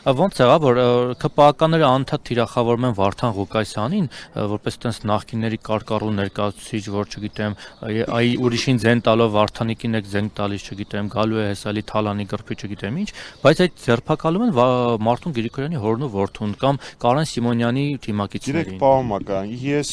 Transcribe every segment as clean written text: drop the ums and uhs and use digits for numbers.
Ոնց եղավ, որ ԿՊԱ-ականները անդադ թիրախավորում են Վարդան Ղուկասյանին, որպես տենց նախկինների կարկառու ներկայացուցիչ, որ չգիտեմ, այ ուրիշին ձեն տալով Վարդանիկին եք ձեն տալիս, չգիտեմ, գալու է հեսալի Թալանի գրփի, չգիտեմ ինչ, բայց այդ ձերբակալում են Մարտուն Գրիգորյանի հորն ու որդուն կամ Կարեն Սիմոնյանի թիմակիցներին։ Գիտեք, պարոն, ես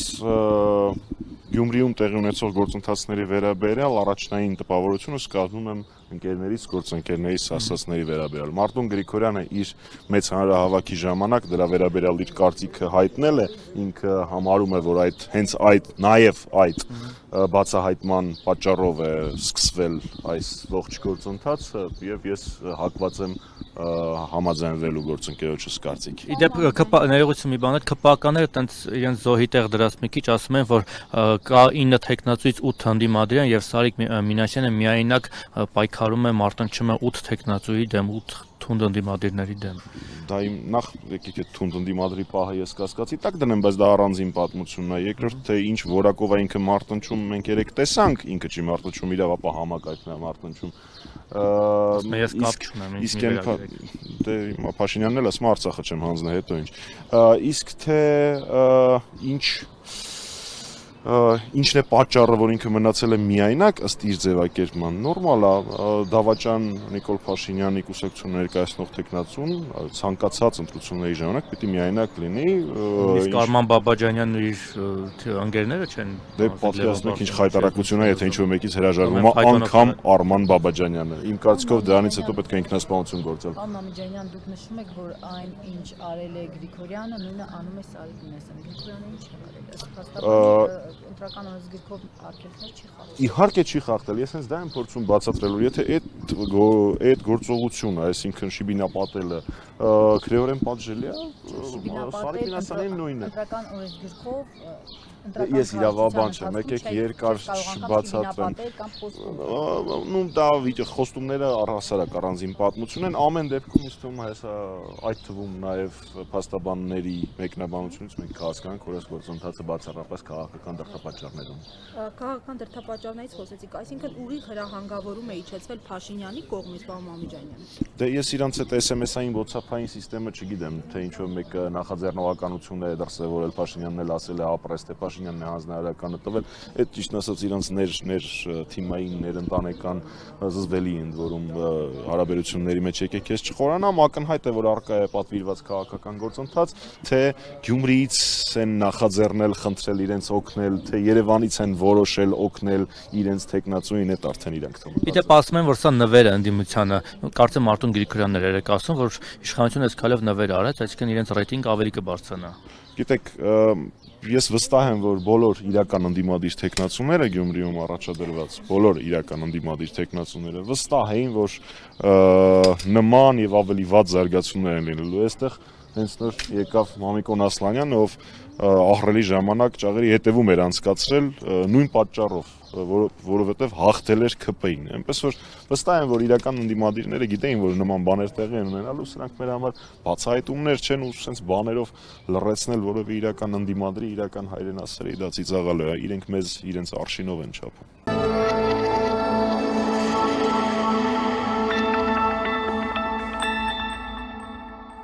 Գյումրիում տեղի ունեցող գործընթացների վերաբերյալ առաջնային տպավորությունս կազմում եմ ընկերներից, գործընկերներից ասածների վերաբերյալ։ Մարտուն Գրիգորյանը իր մեծ հանրահավաքի ժամանակ դրա վերաբերյալ իր կարծիքը հայտնել է, ինքը համարում է, որ հենց նաև այդ բացահայտման պատճառով է սկսվել այս ողջ գործընթացը, եւ ես հակված եմ համաձայնվելու գործընկերոջս կարծիքի։ Իդեպ ներողություն մի բան, ԿՊԱ-ականները տենց իրենց զոհի տեղ դրած մի քիչ ասում են, որ կա 9 թեկնածուից 8 հանդիմադրյան եւ Սարիկ Մինասյանը միայնակ պայքարում է, մարտնչում է 8 թեկնածուի դեմ, 8 թունդ ընդդիմադիրների դեմ։ Դա նախ եկեք այդ թունդ ընդդիմադրի պահը ես կասկածի տակ դնեմ, բայց դա առանձին պատմությունն է։ Երկրորդ, թե ինչ որակով է ինքը մարտնչում, մենք երեք տեսանք, ինքը չի մարտնչում, իրավ ապա համակարգն է մարտնչում։ Ես կապ չունեմ, դե Փաշինյանն էլ ասում Արցախը չեմ հանձնել, հետո ինչ։ Իսկ թե ինչն է պատճառը, որ ինքը մնացել է միայնակ, ըստ իր ձևակերպման, նորմալ է, դավաճան Նիկոլ Փաշինյանի կուսակցություն ներկայացնող թեկնածուն ցանկացած ընտրությունների ժամանակ պիտի միայնակ լինի։ Իսկ Արման Բաբաջանյանն ու իր ընկերները չեն։ Դե պատկերացնեք ինչ խայտարակություն է, եթե ինչ-որ մեկից հրաժարվում է անգամ Արման Բաբաջանյանը։ Իմ կարծիքով դրանից հետո պետք է ինքնասպանություն գործել։ Պարոն Մամիջանյան, դուք նշում եք, որ այն ինչ արել է Գրիգորյանը, նույնը անում է Սարիկ Մինասյանը։ Գրիգորյանը ինչ է արել։ Ըստ փաստաբանի ընտրական օրենսգիրքով արգելքներ չի խախտել։ Իհարկե չի խախտել, ես հենց դա եմ փորձում բացատրելու, եթե այդ գործողությունը, այսինքն շիբինապատելը քրեորեն պատժելի է, Սարիկ Մինասյանին նույնը։ Ընտրական օրենսգիրքով Ես իրավաբան չեմ, եկեք երկար չբացատրեմ։ Նու դա խոստումները առհասարակ առանձին պատմություն են, ամեն դեպքում ինձ թվում է այդ թվում նաև փաստաբանների մեկնաբանությունից մենք կհասկանանք, որ այս գործընթացը բացառապես քաղաքական դրդապատճառներում։ Քաղաքական դրդապատճառներից խոսեցիք, այսինքն ուղիղ հրահանգավորում է իջեցվել Փաշինյանի կողմից, պարոն Մամիջանյան։ Դե ես իրանց այդ SMS-ային WhatsApp-ային համակարգը չգիտեմ, թե ինչ-որ մեկը նախաձեռնողականություն է դրսևորել, Փաշինյանն էլ ասել է ապրես, թե Փաշինյանն է հանձնարարականը տվել, այդ ճիշտ ասած իրանց ներ թիմային, ներընտանեկան զզվելի ընդ որում հարաբերությունների մեջ եկեք ես չխորանամ, ակնհայտ է, որ առկա է պատվիրված քաղաքական գործընթաց, թե Գյումրիից են նախաձեռնել, խնդրել իրենց օգնել, թե Երևանից են որոշել օգնել իրենց թեկնածուին, այդ արդեն իրանք թվում։ Իդեպ ասում են, որ սա նվեր է ընդդիմությանը, կարծեմ Մարտուն Գրիգորյանն էր ասում, որ իշխանությունը այսքանով նվեր արեց, այսինքն իրենց ռեյտինգը ավելի կբարձրանա։ Գիտեք, ես վստահ եմ, որ բոլոր իրական ընդդիմադիր թեկնածուները Գյումրիում առաջադրված, բոլոր իրական ընդդիմադիր թեկնածուները վստահ էին, որ նման եւ ավելի վատ զարգացումներ են լինելու այստեղ։ Հենց նոր եկավ Մամիկոն Ասլանյանը, ով ահռելի ժամանակ ճաղերի հետևում էր անցկացրել նույն պատճառով, որովհետև հաղթել էր ԿՊ-ին։ Այնպես որ վստահ եմ, որ իրական ընդդիմադիրները գիտեին, որ նման բաներ տեղի են ունենալու, սրանք մեր համար բացահայտումներ չեն ու sense բաներով լռեցնել որևէ իրական ընդդիմադրի, իրական հայրենասերի դա ծիծաղալու է, իրենք մեզ իրենց արշինով են չափում։